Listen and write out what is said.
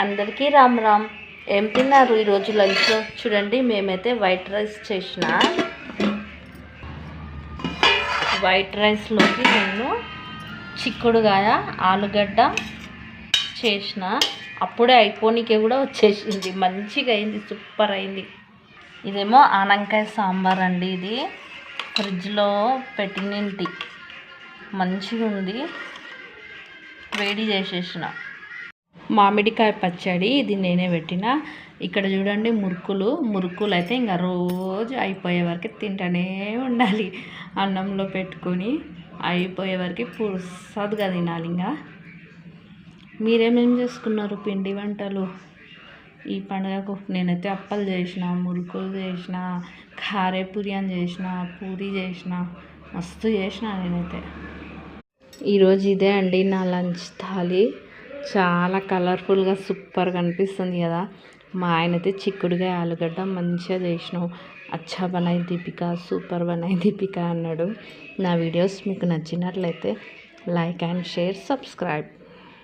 అందరికీ రామ్ రామ్. ఏం తిన్నారు ఈరోజు లంచ్లో? చూడండి, మేమైతే వైట్ రైస్ చేసిన. వైట్ రైస్లోకి నేను చిక్కుడుగాయ ఆలుగడ్డ చేసిన. అప్పుడే అయిపోనీకే కూడా వచ్చేసింది, మంచిగా అయింది, సూపర్ అయింది. ఇదేమో ఆనకాయ సాంబార్ అండి. ఇది ఫ్రిడ్జ్లో పెట్టినింటి, మంచిగా ఉంది, వేడి చేసేసిన. మామిడికాయ పచ్చడి, ఇది నేనే పెట్టిన. ఇక్కడ చూడండి మురుకులు అయితే ఇంకా రోజు అయిపోయే వరకు తింటూనే ఉండాలి. అన్నంలో పెట్టుకొని అయిపోయే వరకు పురుసదుగా తినాలి. ఇంకా మీరేమేమి చేసుకున్నారు పిండి వంటలు ఈ పండుగకు? నేనైతే అప్పలు చేసిన, మురుకులు చేసిన, కారేపూరి అని చేసిన, పూరి చేసిన, మస్తు చేసిన నేనైతే. ఈరోజు ఇదే అండి నా లంచ్ థాలీ. చాలా కలర్ఫుల్గా సూపర్గా అనిపిస్తుంది కదా. మా ఆయన అయితే చిక్కుడుగాయ ఆలుగడ్డ మంచిగా చేసినావు, అచ్చా బనాయి దీపిక, సూపర్ బనాయి దీపిక అన్నాడు. నా వీడియోస్ మీకు నచ్చినట్లయితే లైక్ అండ్ షేర్, సబ్స్క్రైబ్.